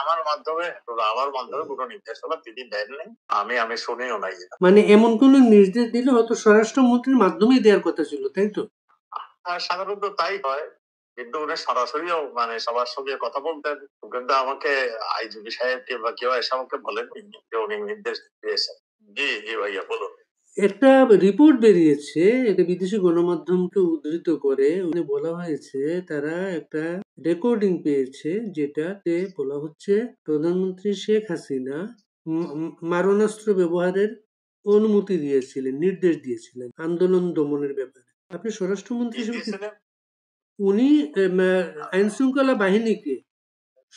আমার মাধ্যমে কোনো নির্দেশনা তিনি দেননি। আমি শুনিও নাই। মানে এমন কোন নির্দেশ দিলে হয়তো স্বরাষ্ট্রমন্ত্রীর মাধ্যমেই দেওয়ার কথা ছিল, তাই তো? সাধারণত তাই হয়, কিন্তু উনি সরাসরিও মানে সবার সঙ্গে কথা বলতেন, কিন্তু আমাকে আইজিপি সাহেব কিংবা কেউ এসে আমাকে বলেননি যে উনি নির্দেশ দিয়েছেন। জি জি ভাইয়া বলুন। একটা রিপোর্ট বেরিয়েছে, এটা বিদেশি গণমাধ্যমকে উদ্ধৃত করে উনি বলা হয়েছে তারা একটা রেকর্ডিং পেয়েছে, যেটাতে বলা হচ্ছে প্রধানমন্ত্রী শেখ হাসিনা মারণাস্ত্র ব্যবহারের অনুমতি দিয়েছিলেন, নির্দেশ দিয়েছিলেন আন্দোলন দমনের ব্যাপারে। আপনি স্বরাষ্ট্রমন্ত্রী হিসেবে উনি আইন শৃঙ্খলা বাহিনীকে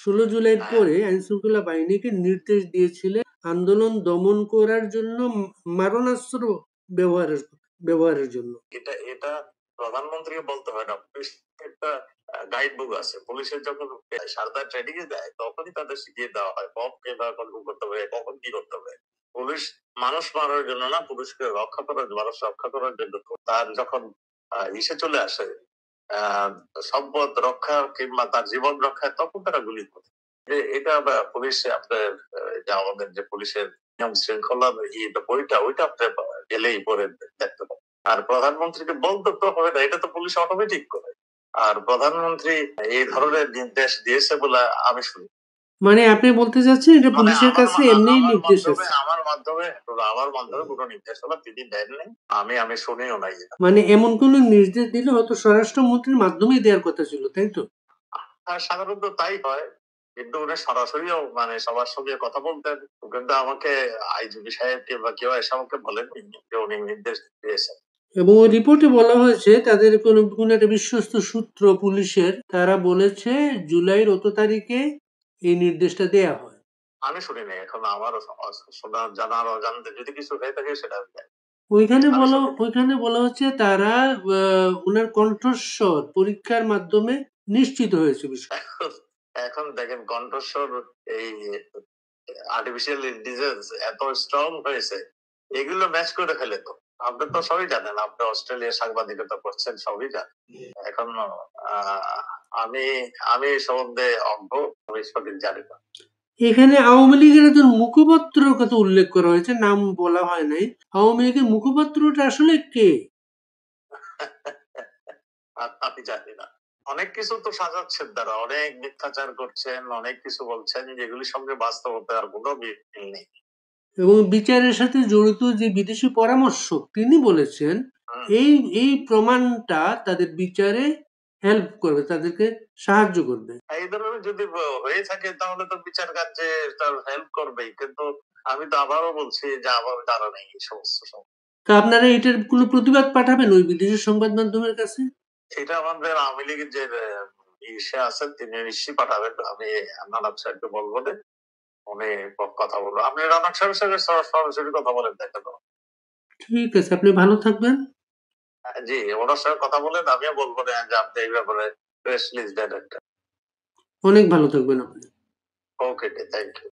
16 জুলাইয়ের পরে আইন শৃঙ্খলা বাহিনীকে নির্দেশ দিয়েছিলেন আন্দোলন দমন করার জন্য মারণাস্ত্র ব্যবহারের জন্য। এটা এটা প্রধানমন্ত্রীকে বলতে হয় না, একটা গাইড বুক আছে। পুলিশের যখন সারদা ট্রেনিং এ দেয় তখনই তাদের শিখিয়ে দেওয়া হয় বম কিভাবে কন্ট্রোল করতে হবে, কখন কি করতে হবে। পুলিশ মানুষ মারার জন্য না, পুলিশকে রক্ষা করার, মানুষ রক্ষা করার জন্য। তার যখন ইসে চলে আসে সম্পদ রক্ষা কিংবা তার জীবন রক্ষায়, তখন তারা গুলি করে। এটা পুলিশ আপনার আমাদের যে পুলিশের নিয়ম শৃঙ্খলার বইটা, ওইটা আপনি গেলেই পরে দেখতে পাবেন। আর প্রধানমন্ত্রীকে বলতে তো হবে না, এটা তো পুলিশ অটোমেটিক করে। আর প্রধানমন্ত্রী এই ধরনের নির্দেশ দিয়েছে বলে আমি শুনি। মানে আপনি বলতে চাচ্ছেন এটা পুলিশের কাছে এমনিই নির্দেশ আছে? আমার মাধ্যমে কোনো নির্দেশনা তিনি দেননি। আমি শুনিও নাই। মানে এমন কোন নির্দেশ দিলে হয়তো স্বরাষ্ট্রমন্ত্রীর মাধ্যমেই দেওয়ার কথা ছিল, তাই তো? সাধারণত তাই হয়, কিন্তু উনি সরাসরিও মানে সবার সঙ্গে কথা বলতেন, কিন্তু আমাকে আইজিপি সাহেব কিংবা কেউ এসে আমাকে বলেননি যে উনি নির্দেশ দিয়েছেন। এবং ওই রিপোর্টে বলা হয়েছে তাদের কোন একটা বিশ্বস্ত সূত্র পুলিশের, তারা বলেছে জুলাইয়ের অত তারিখে এই নির্দেশটা দেয়া হয়। আমি শুনি নাই, এখন আমারও শোনা জানার অজান্তে যদি কিছু হয়ে থাকে সেটা ওইখানে বলা হচ্ছে তারা ওনার কণ্ঠস্বর পরীক্ষার মাধ্যমে নিশ্চিত হয়েছে বিষয়। এখন দেখেন কণ্ঠস্বর এই আর্টিফিশিয়াল ইন্টেলিজেন্স এত স্ট্রং হয়েছে, এগুলো ম্যাচ করে ফেলে। তো আপনি তো সবই জানেন, আপনি অস্ট্রেলিয়ার সাংবাদিকতা করছেন, সবই জানেন। এখন আমি আমি এই সম্বন্ধে অজ্ঞ, আমি সঠিক জানি না। এখানে আওয়ামী লীগের একজন মুখপাত্রের কথা উল্লেখ করা হয়েছে, নাম বলা হয় নাই। আওয়ামী লীগের মুখপাত্রটা আসলে কে? আমি জানি না। অনেক কিছু তো সাজাচ্ছেন তারা, অনেক মিথ্যাচার করছেন, অনেক কিছু বলছেন যেগুলির সঙ্গে বাস্তবতার কোনো মিল নেই। এবং বিচারের সাথে জড়িত যে বিদেশি পরামর্শক তিনি বলেছেন এই প্রমাণটা তাদের বিচারে হেল্প করবে, তাদেরকে সাহায্য করবে। এই ধরনের যদি হয়ে থাকে তাহলে তো বিচার কার্যে তার হেল্প করবেই, কিন্তু আমি তো আবারও বলছি যে আমার জানা নেই এই সমস্ত। তা আপনারা এটার কোনো প্রতিবাদ পাঠাবেন ওই বিদেশি সংবাদ মাধ্যমের কাছে? এটা আমাদের আওয়ামী লীগের যে ইসে আছেন তিনি নিশ্চয়ই পাঠাবেন। আমি নানাব সাহেবকে বলবো যে উনি কথা বলবো। আপনি রানাক সাহেবের সঙ্গে সরাসরি কথা বলেন, দেখেন। ঠিক আছে, আপনি ভালো থাকবেন। জি, ওনার সঙ্গে কথা বলেন, আমিও বলবো যে আপনি এই ব্যাপারে প্রেস রিলিজ দেন একটা। অনেক ভালো থাকবেন আপনি। ওকে, থ্যাংক ইউ।